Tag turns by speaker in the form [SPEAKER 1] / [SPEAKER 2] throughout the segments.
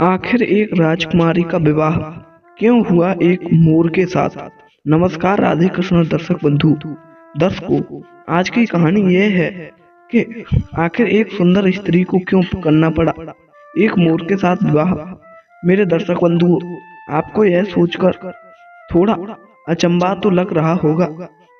[SPEAKER 1] आखिर एक राजकुमारी का विवाह क्यों हुआ एक मोर के साथ। नमस्कार राधे कृष्ण दर्शक बंधु दर्शकों, आज की कहानी यह है कि आखिर एक सुंदर स्त्री को क्यों करना पड़ा एक मोर के साथ विवाह। मेरे दर्शक बंधु, आपको यह सोचकर थोड़ा अचंभा तो लग रहा होगा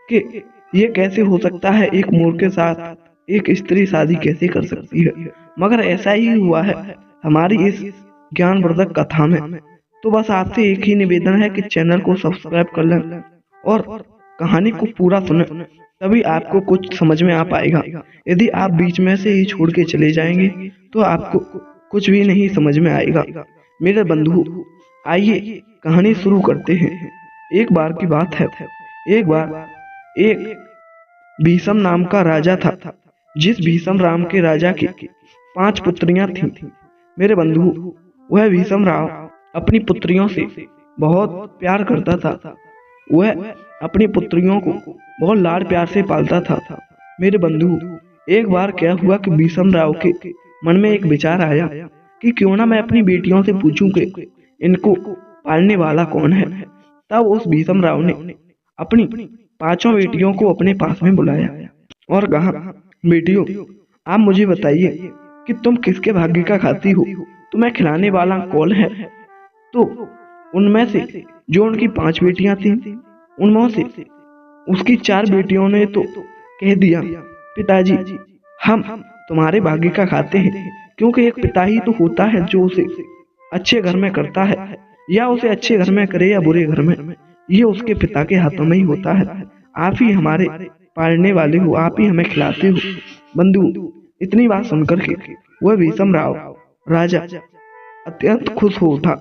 [SPEAKER 1] कि ये कैसे हो सकता है, एक मोर के साथ एक स्त्री शादी कैसे कर सकती है। मगर ऐसा ही हुआ है हमारी इस ज्ञानवर्धक कथा में। तो बस आपसे एक ही निवेदन है कि चैनल को सब्सक्राइब कर लें और कहानी को पूरा सुनें, तभी आपको कुछ समझ में आ पाएगा। यदि आप बीच में से ही छोड़ के चले जाएंगे तो आपको कुछ भी नहीं समझ में आएगा। मेरे बंधु, आइए कहानी शुरू करते हैं। एक बार की बात है, एक बार एक भीषम नाम का राजा था। जिस भीषम राम के राजा की 5 पुत्रियां थीं। मेरे बंधु, वह भीषम राव अपनी पुत्रियों से बहुत प्यार करता था। वह अपनी पुत्रियों को बहुत लाड़ प्यार से पालता था। मेरे बंधु, एक बार क्या हुआ कि भीषम राव के मन में एक विचार आया कि क्यों ना मैं अपनी बेटियों से पूछूं कि इनको पालने वाला कौन है। तब उस भीषम राव ने अपनी 5 बेटियों को अपने पास में बुलाया और कहा, बेटियों, आप मुझे बताइए कि तुम किसके भाग्य का खाती हो, तुम्हें खिलाने वाला कौन है। तो उनमें से जो उनकी 5 बेटियां थीं, उनमें से उसकी 4 बेटियों ने तो कह दिया, पिताजी, हम तुम्हारे भाग्य का खाते हैं, क्योंकि एक पिता ही तो होता है जो उसे अच्छे घर में करता है, या उसे अच्छे घर में करे या बुरे घर में, ये उसके पिता के हाथों में ही होता है। आप ही हमारे पालने वाले हो, आप ही हमें खिलाते हो। बंधु, इतनी बात सुनकर के वह भीषम राव राजा अत्यंत खुश हो उठा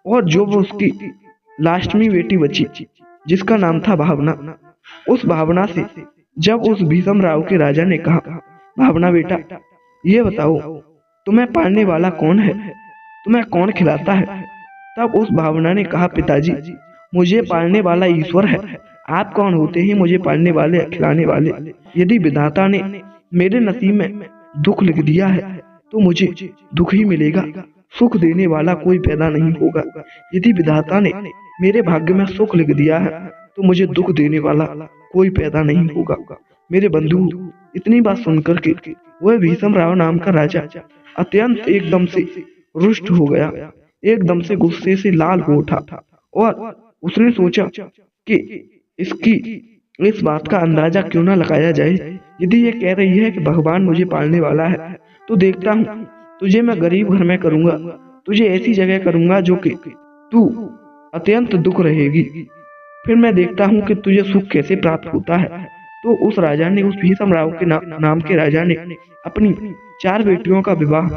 [SPEAKER 1] और जो वो उसकी लास्टमी बेटी बची, जिसका नाम था भावना, उस भावना से जब उस भीषम राव के राजा ने कहा, भावना बेटा, ये बताओ तुम्हें पालने वाला कौन है, तुम्हें कौन खिलाता है। तब उस भावना ने कहा, पिताजी, मुझे पालने वाला ईश्वर है। आप कौन होते हैं मुझे पालने वाले, खिलाने वाले। यदि विधाता ने मेरे नसीब में दुख लिख दिया है तो मुझे दुख ही मिलेगा, सुख देने वाला कोई पैदा नहीं होगा। यदि विधाता ने मेरे भाग्य में सुख लिख दिया है तो मुझे दुख देने वाला कोई पैदा नहीं होगा। मेरे बंधु, इतनी बात सुनकर के वह भीषम राव नाम का राजा अत्यंत एकदम से रुष्ट हो गया, एकदम से गुस्से से लाल हो उठा और उसने सोचा कि इसकी इस बात का अंदाजा क्यों ना लगाया जाए। यदि ये कह रही है कि भगवान मुझे पालने वाला है, तो देखता हूँ तुझे मैं गरीब घर में करूंगा, तुझे ऐसी जगह करूंगा जो कि तू अत्यंत दुख रहेगी, फिर मैं देखता हूँ कि तुझे सुख कैसे प्राप्त होता है। तो उस राजा ने, उस भीषम राव के नाम के राजा ने अपनी 4 बेटियों का विवाह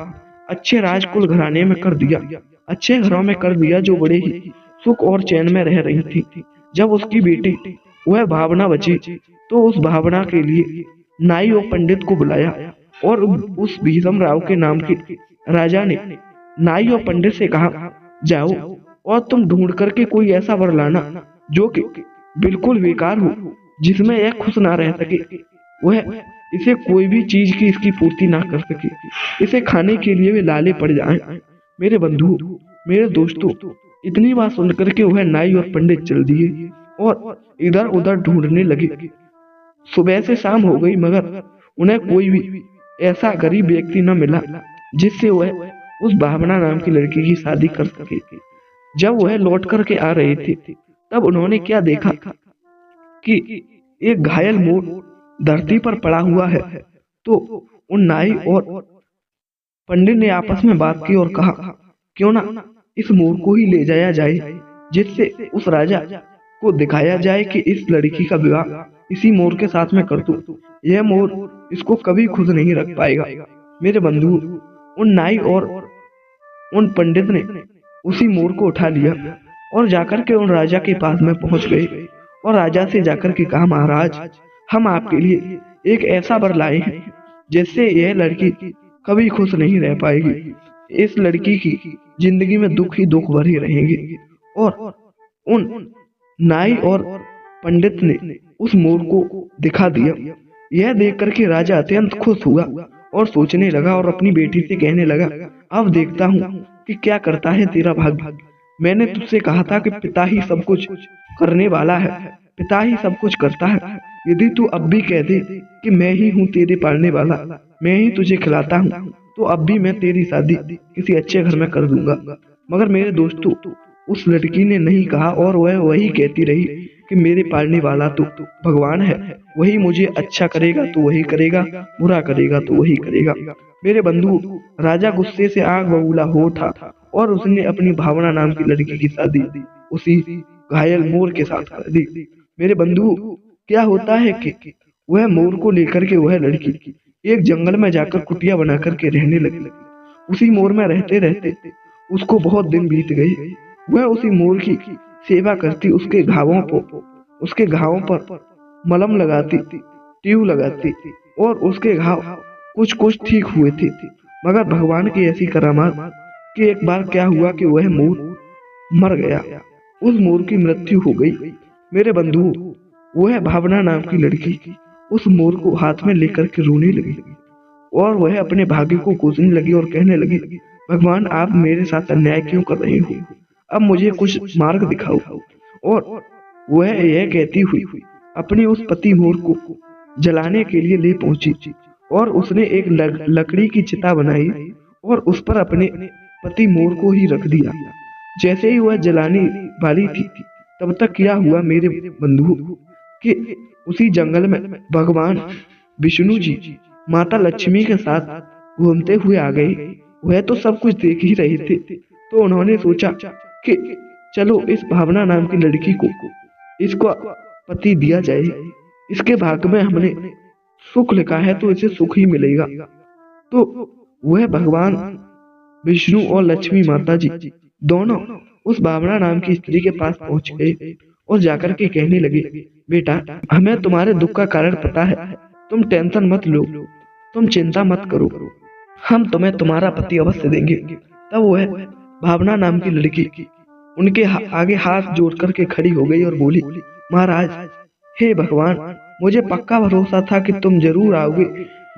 [SPEAKER 1] अच्छे राजकुल घराने में कर दिया, अच्छे घरों में कर दिया, जो बड़े ही सुख और चैन में रह रही थी। जब उसकी बेटी वह भावना बची तो उस भावना के लिए नाई और पंडित को बुलाया और उस भीषम राव के नाम के राजा ने नाई और पंडित से कहा, जाओ और तुम ढूंढ करके कोई ऐसा वर लाना जो कि बिल्कुल बेकार हो, जिसमें यह खुश ना रह सके, वह इसे कोई भी चीज की इसकी पूर्ति ना कर सके, इसे खाने के लिए वे लाले पड़ जाएं। मेरे बंधु, मेरे दोस्तों, इतनी बात सुनकर के वह नाई और पंडित चल दिए और इधर उधर ढूंढने लगे। सुबह से शाम हो गई, मगर उन्हें कोई भी ऐसा गरीब व्यक्ति न मिला जिससे वह उस भावना नाम की लड़की की शादी कर सके। जब वह लौट करके आ रहे थे, तब उन्होंने क्या देखा कि एक घायल मोर धरती पर पड़ा हुआ है। तो उन नाई और पंडित ने आपस में बात की और कहा, क्यों ना इस मोर को ही ले जाया जाए, जिससे उस राजा को दिखाया जाए कि इस लड़की का विवाह इसी मोर के साथ में कर दूं। यह मोर इसको कभी खुश नहीं रख पाएगा। मेरे बंधु, उन नाई और उन पंडित ने उसी मोर को उठा लिया और जाकर के उन राजा के पास में पहुंच गए और राजा से जाकर के कहा, महाराज, हम आपके लिए एक ऐसा वर लाए हैं जिससे यह लड़की कभी खुश नहीं रह पाएगी। इस लड़की की जिंदगी में दुख ही दुख भरे रहेंगे। और उन नाई और पंडित ने उस मोर को दिखा दिया। यह देख करके राजा अत्यंत खुश हुआ और सोचने लगा और अपनी बेटी से कहने लगा, अब देखता हूँ कि क्या करता है तेरा भाग्य। मैंने तुझसे कहा था कि पिता ही सब कुछ करने वाला है, पिता ही सब कुछ करता है। यदि तू अब भी कह दे कि मैं ही हूँ तेरे पालने वाला, मैं ही तुझे खिलाता हूँ, तो अब भी मैं तेरी शादी किसी अच्छे घर में कर दूंगा। मगर मेरे दोस्तों, उस लड़की ने नहीं कहा और वह वही कहती रही कि मेरे पालने वाला तो भगवान है, वही मुझे अच्छा करेगा तो वही करेगा, बुरा करेगा तो वही करेगा। मेरे बंधु, राजा गुस्से से आग बबूला हो उठा और उसने अपनी भावना नाम की लड़की की शादी उसी घायल मोर के साथ कर दी। मेरे बंधु, क्या होता है कि वह मोर को लेकर के वह लड़की एक जंगल में जाकर कुटिया बना करके रहने लगी। उसी मोर में रहते रहते उसको बहुत दिन बीत गए। वह उसी मोर की सेवा करती, उसके घावों पर मलम लगाती, ट्यूब लगाती और उसके घाव कुछ कुछ ठीक हुए थे। मगर भगवान की ऐसी करामात कि एक बार क्या हुआ कि वह मोर मर गया। उस मोर की मृत्यु हो गई। मेरे बंधु, वह भावना नाम की लड़की उस मोर को हाथ में लेकर के रोने लगी और वह अपने भाग्य को कोसने लगी और कहने लगी, भगवान आप मेरे साथ अन्याय क्यों कर रहे हो, अब मुझे कुछ मार्ग दिखाओ। और वह यह कहती हुई अपनी उस पति मोर को जलाने के लिए ले पहुंची और उसने एक लकड़ी की चिता बनाई और उस पर अपने पति मोर को ही रख दिया। जैसे ही वह जलाने वाली थी, तब तक क्या हुआ मेरे बंधु कि उसी जंगल में भगवान विष्णु जी माता लक्ष्मी के साथ घूमते हुए आ गए। वह तो सब कुछ देख ही रहे थे, तो उन्होंने सोचा कि चलो इस भावना नाम की लड़की को इसको पति दिया जाए, इसके भाग्य में हमने सुख लिखा है तो इसे सुख ही मिलेगा। तो वह भगवान विष्णु और लक्ष्मी माता जी दोनों उस भावना नाम की स्त्री के पास पहुंच गए और जाकर के कहने लगे, बेटा हमें तुम्हारे दुख का कारण पता है, तुम टेंशन मत लो, तुम चिंता मत करो, हम तुम्हें तुम्हारा पति अवश्य देंगे। तब वह भावना नाम की लड़की उनके आगे हाथ जोड़ करके खड़ी हो गई और बोली, महाराज हे भगवान, मुझे पक्का भरोसा था कि तुम जरूर आओगे।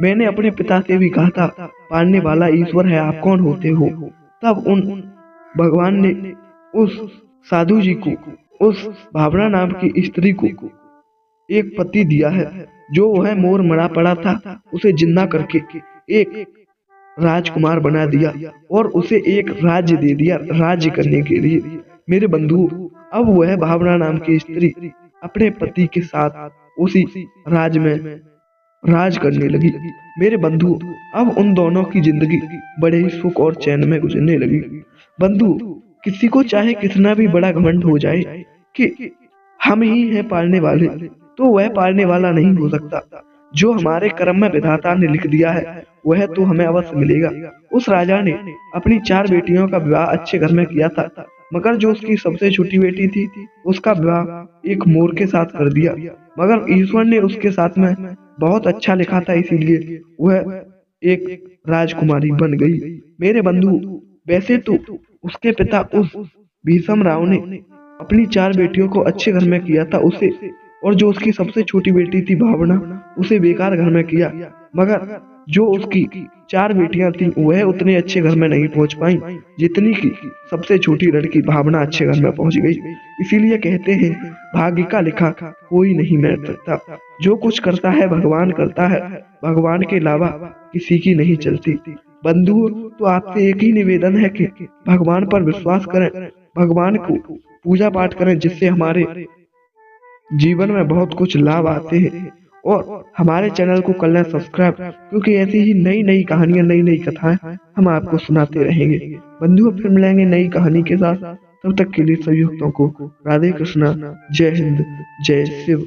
[SPEAKER 1] मैंने अपने पिता से भी कहा था, पालने वाला ईश्वर है, आप कौन होते हो। तब उन भगवान ने उस साधु जी को, उस भावना नाम की स्त्री को एक पति दिया है, जो वह मोर मरा पड़ा था उसे जिंदा करके एक राजकुमार बना दिया और उसे एक राज्य दे दिया राज्य करने के लिए। मेरे बंधु, अब वह भावना नाम की स्त्री अपने पति के साथ उसी राज में राज करने लगी। मेरे बंधु, अब उन दोनों की जिंदगी बड़े ही सुख और चैन में गुजरने लगी। बंधु, किसी को चाहे कितना भी बड़ा घमंड हो जाए कि हम ही हैं पालने वाले, तो वह पालने वाला नहीं हो सकता। जो हमारे कर्म में विधाता ने लिख दिया है वह तो हमें अवश्य मिलेगा। उस राजा ने अपनी 4 बेटियों का विवाह अच्छे घर में किया था, मगर जो उसकी सबसे छोटी बेटी थी उसका विवाह एक मोर के साथ कर दिया। मगर ईश्वर ने उसके साथ में बहुत अच्छा लिखा था, इसीलिए वह एक राजकुमारी बन गई। मेरे बंधु, वैसे तो उसके पिता उस भीषम राव ने अपनी 4 बेटियों को अच्छे घर में किया था उसे, और जो उसकी सबसे छोटी बेटी थी भावना, उसे बेकार घर में किया। मगर जो उसकी 4 बेटियां थी वह उतने अच्छे घर में नहीं पहुंच पाई जितनी की सबसे छोटी लड़की भावना अच्छे घर में पहुंच गई। इसीलिए कहते हैं, भाग्य का लिखा कोई नहीं मिट सकता। जो कुछ करता है भगवान करता है, भगवान के अलावा किसी की नहीं चलती। बंधुओं, तो आपसे एक ही निवेदन है कि भगवान पर विश्वास करें, भगवान को पूजा पाठ करें, जिससे हमारे जीवन में बहुत कुछ लाभ आते हैं। और हमारे चैनल को कर लें सब्सक्राइब, क्योंकि ऐसी ही नई नई कहानियां, नई नई कथाएं हम आपको सुनाते रहेंगे। बंधुओं, फिर मिलेंगे नई कहानी के साथ। तब तक के लिए सभी भक्तों को राधे कृष्णा, जय हिंद, जय शिव।